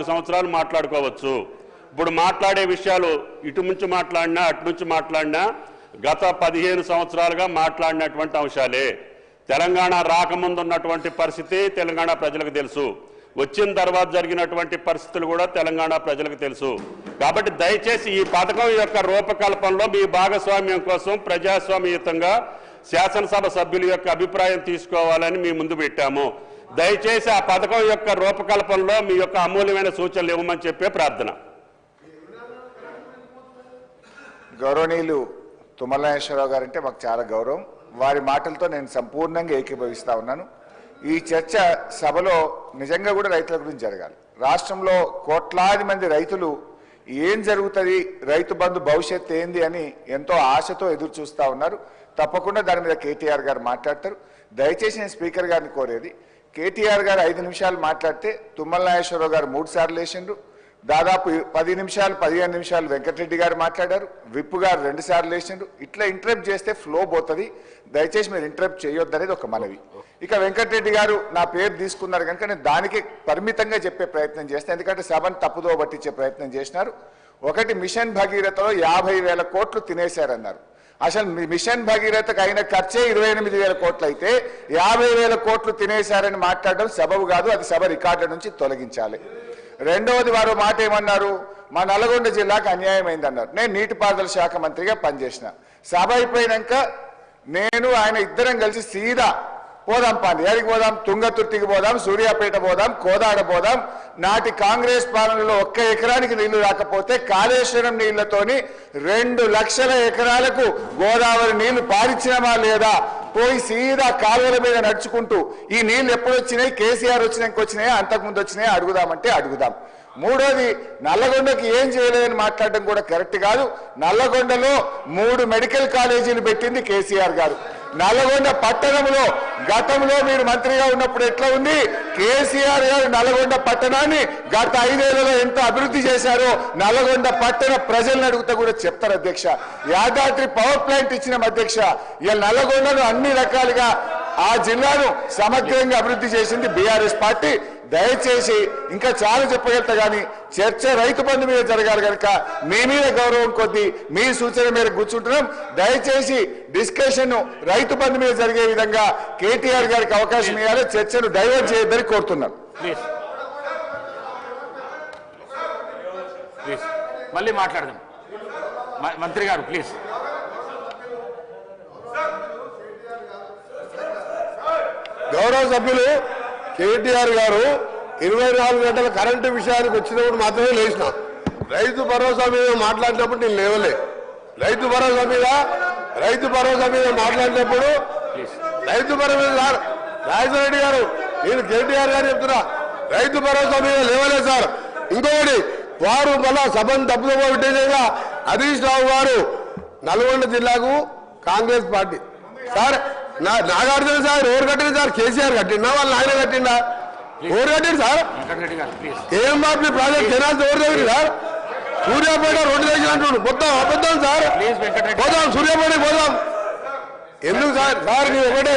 సంవత్సరాలు మాట్లాడుకోవచ్చు. ఇప్పుడు మాట్లాడే విషయాలు ఇటు నుంచి మాట్లాడినా అటు నుంచి మాట్లాడినా గత 15 సంవత్సరాలుగా మాట్లాడినటువంటి అంశాలే. తెలంగాణ రాకముందు ఉన్నటువంటి పరిస్థితి తెలంగాణ ప్రజలకు తెలుసు, వచ్చిన తర్వాత జరిగినటువంటి పరిస్థితులు కూడా తెలంగాణ ప్రజలకు తెలుసు. కాబట్టి దయచేసి ఈ పథకం యొక్క రూపకల్పనలో మీ భాగస్వామ్యం కోసం ప్రజాస్వామ్యయుతంగా శాసనసభ సభ్యుల యొక్క అభిప్రాయం తీసుకోవాలని మీ ముందు పెట్టాము. దయచేసి ఆ పథకం యొక్క రూపకల్పనలో మీ యొక్క అమూల్యమైన సూచనలు ఇవ్వమని చెప్పే ప్రార్థన. గౌరవనీయులు తుమ్మల నాగేశ్వరరావు గారంటే మాకు చాలా గౌరవం. వారి మాటలతో నేను సంపూర్ణంగా ఏకీభవిస్తా ఉన్నాను. ఈ చర్చ సభలో నిజంగా కూడా రైతుల గురించి జరగాలి. రాష్ట్రంలో కోట్లాది మంది రైతులు ఏం జరుగుతుంది, రైతు బంధు భవిష్యత్తు ఏంది అని ఎంతో ఆశతో ఎదురు చూస్తూ ఉన్నారు. తప్పకుండా దాని మీద కేటీఆర్ గారు మాట్లాడతారు. దయచేసి నేను స్పీకర్ గారిని కోరేది, కేటీఆర్ గారు 5 నిమిషాలు మాట్లాడితే తుమ్మల నాగేశ్వరరావు గారు 3 సార్లు లేచిండ్రు. దాదాపు 10 నిమిషాలు 15 నిమిషాలు వెంకటరెడ్డి గారు మాట్లాడారు, విప్పు గారు 2 సార్లు లేచిండ్రు. ఇట్లా ఇంటరప్ట్ చేస్తే ఫ్లో పోతుంది. దయచేసి మీరు ఇంటరప్ట్ చేయొద్దు అనేది ఒక మనవి. ఇక వెంకటరెడ్డి గారు నా పేరు తీసుకున్నారు కనుక నేను దానికి పరిమితంగా చెప్పే ప్రయత్నం చేస్తాను, ఎందుకంటే సభను తప్పుదో పట్టించే ప్రయత్నం చేసినారు. ఒకటి, మిషన్ భగీరథలో 50,000 కోట్లు తినేశారన్నారు. అసలు మిషన్ భగీరథకు అయిన ఖర్చే 28,000 కోట్లు అయితే 50,000 కోట్లు తినేశారని మాట్లాడడం సబబు కాదు. అది సభ రికార్డుల నుంచి తొలగించాలి. రెండవది, వారు మాట ఏమన్నారు, మా నల్గొండ జిల్లాకు అన్యాయం అయిందన్నారు. నేను నీటిపారుదల శాఖ మంత్రిగా పనిచేసిన. సభ అయిపోయినాక నేను ఆయన ఇద్దరం కలిసి సీదా పోదాం, ఎక్కడికి పోదాం, తుంగతుర్తికి పోదాం, సూర్యాపేట పోదాం, కోదాడ పోదాం. నాటి కాంగ్రెస్ పాలనలో 1 ఎకరానికి నీళ్లు రాకపోతే కాళేశ్వరం నీళ్లతోని 2 లక్షల ఎకరాలకు గోదావరి నీళ్లు పారించినమా లేదా, పోయి సీదా కాలువల మీద నడుచుకుంటూ ఈ నీళ్లు ఎప్పుడు వచ్చినాయి, కేసీఆర్ వచ్చినాక వచ్చినాయా, అంతకుముందు వచ్చినాయా అడుగుదామంటే అడుగుదాం. మూడోది, నల్లగొండకి ఏం చేయలేదని మాట్లాడడం కూడా కరెక్ట్ కాదు. నల్లగొండలో 3 మెడికల్ కాలేజీలు పెట్టింది కేసీఆర్ గారు. నల్లగొండ పట్టణంలో గతంలో మీరు మంత్రిగా ఉన్నప్పుడు ఎట్లా ఉంది, కేసీఆర్ గారు నల్లగొండ పట్టణాన్ని గత 5 ఏళ్లలో ఎంత అభివృద్ధి చేశారో నల్లగొండ పట్టణ ప్రజలను అడుగుతా కూడా చెప్తారు అధ్యక్ష. యాదాద్రి పవర్ ప్లాంట్ ఇచ్చిన అధ్యక్ష. ఇలా నల్లగొండను అన్ని రకాలుగా ఆ జిల్లాను సమగ్రంగా అభివృద్ధి చేసింది బీఆర్ఎస్ పార్టీ. దయచేసి ఇంకా చాలా చెప్పగలుగుతా కానీ చర్చ రైతు బంధు మీద జరగాలి కనుక మీ మీద గౌరవం కొద్దీ మీ సూచన మేరకు కూర్చుంటున్నాం. దయచేసి డిస్కషన్ రైతు బంధు మీద జరిగే విధంగా కేటీఆర్ గారికి అవకాశం ఇవ్వాలి. చర్చను డైవర్ట్ చేయొద్దని కోరుతున్నాం. మళ్ళీ మాట్లాడదాం మంత్రి గారు ప్లీజ్. గౌరవ సభ్యులు కేటీఆర్ గారు 24 గంటల కరెంటు విషయానికి వచ్చినప్పుడు మాత్రమే లేచిన. రైతు భరోసా మీద మాట్లాడినప్పుడు నేను లేవలే. రైతు భరోసా మీద మాట్లాడినప్పుడు రైతు భరోసా రాజశేఖర రెడ్డి గారు, నేను కేటీఆర్ గారు చెప్తున్నా, రైతు భరోసా మీద లేవలేదు సార్. ఇంకొకటి, వారు మళ్ళా సభను తప్పుదో పెట్టేసేగా హరీష్ రావు గారు నల్గొండ జిల్లాకు Congress party sir Nagarjuna sir ఎవరు కట్టింది సార్, కేసీఆర్ కట్టిండా వాళ్ళ ఆయన కట్టిండా, ఎవరు కట్టింది సార్, కేఎంఆర్పీ ప్రాజెక్ట్ కెనాల్స్ ఎవరు దగ్గర సార్, సూర్యాపేట రోడ్డు దగ్గర అంటున్నాడు, మొత్తం అబద్ధం సార్. పోదాం సూర్యాపేటకి పోదాం. ఎందుకు సార్ మీరు ఒకటే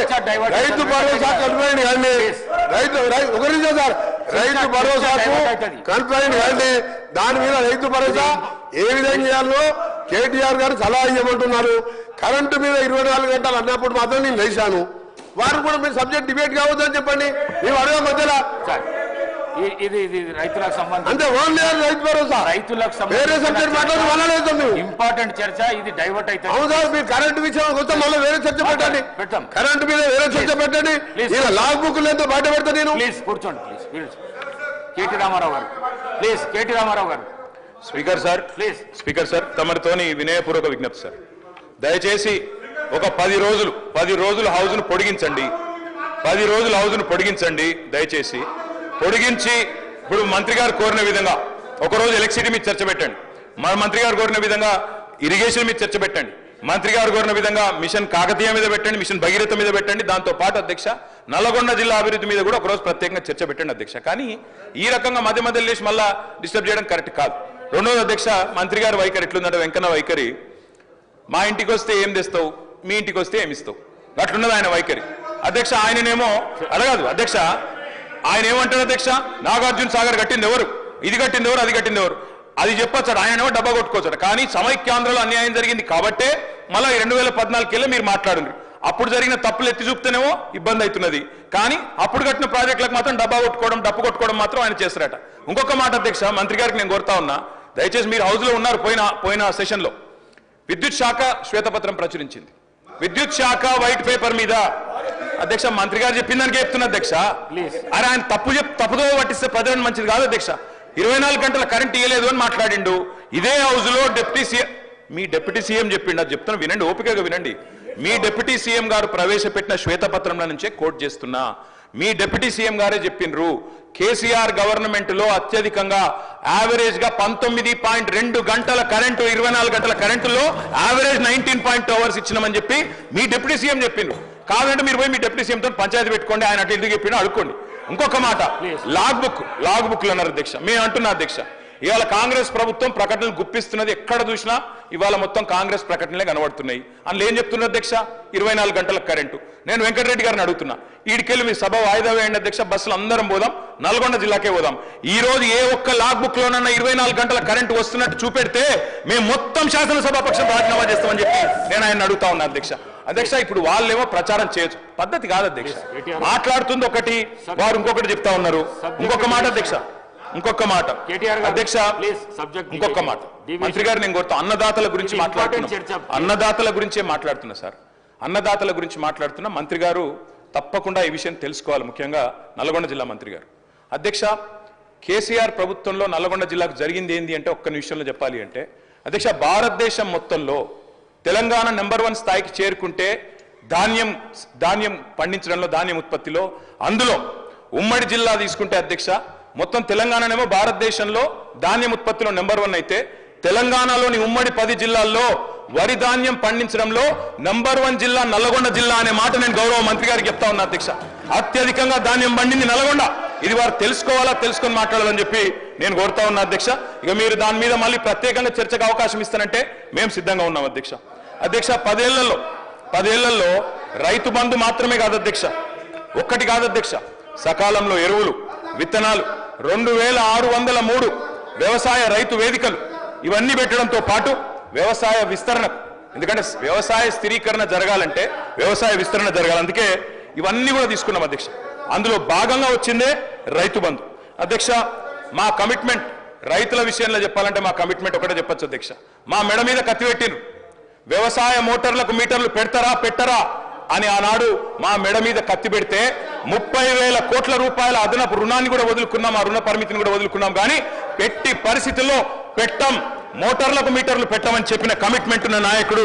రైతు భరోసా కన్ఫైన్ కానీ ఒక నిమిషం సార్, రైతు భరోసాకు కన్ఫైన్ కానీ దాని మీద రైతు భరోసా ఏ విధంగా చేయాలో కేటీఆర్ గారు సలహా ఇవ్వమంటున్నారు. కరెంటు మీద 24 గంటలు అన్నప్పుడు మాత్రం నేను లేచాను. వారు కూడా మీరు సబ్జెక్ట్ డిబేట్ కావద్దని చెప్పండి. మేము అడగ మధ్యలో ఇది రైతులకు సంబంధించి అంటే ఓన్లీ రైతు భరోసా, రైతులకు వేరే సబ్జెక్ట్ మాట్లాడలేదు. ఇంపార్టెంట్ చర్చ ఇది డైవర్ట్ అయితే. అవును సార్, మీరు కరెంటు విషయం వస్తే మళ్ళీ వేరే చర్చ పెట్టండి, కరెంటు మీద వేరే చర్చ పెట్టండి. లాగ్ బుక్ లేదో బయట పెడతా నేను. ప్లీజ్ కూర్చోండి ప్లీజ్. కేటీ రామారావు గారు ప్లీజ్. కేటీ రామారావు గారు. Speaker sir please. Speaker sir, తమరితోని వినయపూర్వక విజ్ఞప్తి సార్, దయచేసి ఒక 10 రోజులు హౌస్ను పొడిగించండి. 10 రోజులు హౌస్ను పొడిగించండి దయచేసి. పొడిగించి ఇప్పుడు మంత్రి గారు కోరిన విధంగా ఒకరోజు ఎలక్ట్రిసిటీ మీద చర్చ పెట్టండి, మన మంత్రి గారు కోరిన విధంగా ఇరిగేషన్ మీద చర్చ పెట్టండి, మంత్రి గారు కోరిన విధంగా మిషన్ కాకతీయ మీద పెట్టండి, మిషన్ భగీరథ మీద పెట్టండి. దాంతో పాటు అధ్యక్ష నల్లగొండ జిల్లా అభివృద్ధి మీద కూడా ఒకరోజు ప్రత్యేకంగా చర్చ పెట్టండి అధ్యక్ష. కానీ ఈ రకంగా మధ్యలో లేచి మళ్ళా డిస్టర్బ్ చేయడం కరెక్ట్ కాదు. రెండోది అధ్యక్ష, మంత్రి గారి వైఖరి ఎట్లుందంటే వెంకన్న వైఖరి, మా ఇంటికి వస్తే ఏం తెస్తావు, మీ ఇంటికి వస్తే ఏమి ఇస్తావు, అట్లున్నది ఆయన వైఖరి అధ్యక్ష. ఆయననేమో అడగదు అధ్యక్ష, ఆయన ఏమంటారు అధ్యక్ష, నాగార్జున సాగర్ కట్టింది ఎవరు, ఇది కట్టిందెవరు అది కట్టిందెవరు అది చెప్పొచ్చాడు, ఆయనేమో డబ్బా కొట్టుకోవచ్చాడు. కానీ సమైక్యాంధ్రలో అన్యాయం జరిగింది కాబట్టే మళ్ళీ 2014 మీరు మాట్లాడుండ్రు. అప్పుడు జరిగిన తప్పులు ఎత్తి చూపుతేనేమో ఇబ్బంది అవుతున్నది, కానీ అప్పుడు కట్టిన ప్రాజెక్టులకు మాత్రం డబ్బా కొట్టుకోవడం డప్పు కొట్టుకోవడం మాత్రం ఆయన చేస్తారట. ఇంకొక మాట అధ్యక్ష, మంత్రి గారికి నేను కోరుతా ఉన్నా, దయచేసి మీరు హౌస్లో ఉన్నారు, పోయిన సెషన్లో విద్యుత్ శాఖ శ్వేతపత్రం ప్రచురించింది. విద్యుత్ శాఖ వైట్ పేపర్ మీద అధ్యక్ష మంత్రి గారు చెప్పిన దానికి చెప్తున్నా అధ్యక్ష. అరే ఆయన తప్పుదో పట్టిస్తే ప్రజలను మంచిది కాదు అధ్యక్ష. 24 గంటల కరెంట్ ఇవ్వలేదు అని మాట్లాడిండు. ఇదే హౌస్ లో మీ డిప్యూటీ సీఎం చెప్పిండు, అది చెప్తున్నా వినండి, ఓపికగా వినండి. మీ డిప్యూటీ సీఎం గారు ప్రవేశపెట్టిన శ్వేతపత్రంలో నుంచే కోట్ చేస్తున్నా. మీ డిప్యూటీ సీఎం గారే చెప్పిండ్రు, కేసీఆర్ గవర్నమెంట్ లో అత్యధికంగా యావరేజ్ గా 19.2 గంటల కరెంటు 24 గంటల కరెంటులో యావరేజ్ 19.2 అవర్స్ ఇచ్చినామని చెప్పి మీ డిప్యూటీ సీఎం చెప్పిండ్రు. కాదంటే మీరు పోయి మీ డిప్యూటీ సీఎంతో పంచాయతీ పెట్టుకోండి, ఆయన అటు ఇటు చెప్పినా అడుక్కోండి. ఇంకొక మాట, లాగ్ బుక్లు అన్నారు అధ్యక్ష. మేము అంటున్నా అధ్యక్ష, ఇవాళ కాంగ్రెస్ ప్రభుత్వం ప్రకటనలు గుప్పిస్తున్నది, ఎక్కడ చూసినా ఇవాళ మొత్తం కాంగ్రెస్ ప్రకటనలే కనబడుతున్నాయి. అందులో ఏం చెప్తున్నారు అధ్యక్ష? 24 గంటల కరెంటు. నేను వెంకటరెడ్డి గారిని అడుగుతున్నా, ఈడికెళ్ళి మీ సభ వాయిదా వేయండి అధ్యక్ష, బస్సులు అందరం పోదాం, నల్గొండ జిల్లాకే పోదాం. ఈ రోజు ఏ ఒక్క లాగ్ బుక్ లోనన్నా 24 గంటల కరెంటు వస్తున్నట్టు చూపెడితే మేము మొత్తం శాసనసభాపక్షం రాజీనామా చేస్తామని చెప్పి నేను ఆయన అడుగుతా ఉన్నా అధ్యక్ష. అధ్యక్ష ఇప్పుడు వాళ్ళేమో ప్రచారం చేయొచ్చు, పద్ధతి కాదు అధ్యక్ష. మాట్లాడుతుంది ఒకటి, వారు ఇంకొకటి చెప్తా ఉన్నారు. ఇంకొక మాట అధ్యక్ష, ఇంకొక మాట అధ్యక్ష, ఇంకొక మాట మంత్రి గారు నేను కోరుతా, అన్నదాతల గురించి మాట్లాడుతున్నా, అన్నదాతల గురించే మాట్లాడుతున్నా సార్, అన్నదాతల గురించి మాట్లాడుతున్నా. మంత్రి గారు తప్పకుండా ఈ విషయం తెలుసుకోవాలి, ముఖ్యంగా నల్గొండ జిల్లా మంత్రి గారు. అధ్యక్ష, కేసీఆర్ ప్రభుత్వంలో నల్గొండ జిల్లాకు జరిగింది ఏంది అంటే ఒక్క నిమిషంలో చెప్పాలి అంటే అధ్యక్ష, భారతదేశం మొత్తంలో తెలంగాణ నెంబర్ 1 స్థాయికి చేరుకుంటే ధాన్యం పండించడంలో, ధాన్యం ఉత్పత్తిలో, అందులో ఉమ్మడి జిల్లా తీసుకుంటే అధ్యక్ష, మొత్తం తెలంగాణనేమో భారతదేశంలో ధాన్యం ఉత్పత్తిలో నెంబర్ 1 అయితే తెలంగాణలోని ఉమ్మడి 10 జిల్లాల్లో వరి ధాన్యం పండించడంలో నెంబర్ 1 జిల్లా నల్గొండ జిల్లా అనే మాట నేను గౌరవ మంత్రి గారికి చెప్తా ఉన్నా అధ్యక్ష. అత్యధికంగా ధాన్యం పండింది నల్గొండ, ఇది వారు తెలుసుకోవాలా, తెలుసుకొని మాట్లాడాలని చెప్పి నేను కోరుతా ఉన్నా అధ్యక్ష. ఇక మీరు దాని మీద మళ్ళీ ప్రత్యేకంగా చర్చకు అవకాశం ఇస్తానంటే మేము సిద్ధంగా ఉన్నాం అధ్యక్ష. అధ్యక్ష, 10 ఏళ్లలో రైతు బంధు మాత్రమే కాదు అధ్యక్ష, ఒక్కటి కాదు అధ్యక్ష, సకాలంలో ఎరువులు, విత్తనాలు, 2603 వ్యవసాయ రైతు వేదికలు, ఇవన్నీ పెట్టడంతో పాటు వ్యవసాయ విస్తరణ, ఎందుకంటే వ్యవసాయ స్థిరీకరణ జరగాలంటే వ్యవసాయ విస్తరణ జరగాలి, అందుకే ఇవన్నీ కూడా తీసుకున్నాం అధ్యక్ష. అందులో భాగంగా వచ్చిందే రైతు బంధు. అధ్యక్ష, మా కమిట్మెంట్ రైతుల విషయంలో చెప్పాలంటే మా కమిట్మెంట్ ఒకటే చెప్పొచ్చు అధ్యక్ష. మా మెడ మీద కత్తి పెట్టిండ్రు, వ్యవసాయ మోటార్లకు మీటర్లు పెడతారా పెట్టరా అని ఆనాడు మా మెడ మీద కత్తి పెడితే 30,000 కోట్ల రూపాయల అదనపు రుణాన్ని కూడా వదులుకున్నాం, ఆ రుణ పరిమితిని కూడా వదులుకున్నాం. కానీ పెట్టి పరిస్థితుల్లో మోటార్లకు మీటర్లు పెట్టమని చెప్పిన కమిట్మెంట్ ఉన్న నాయకుడు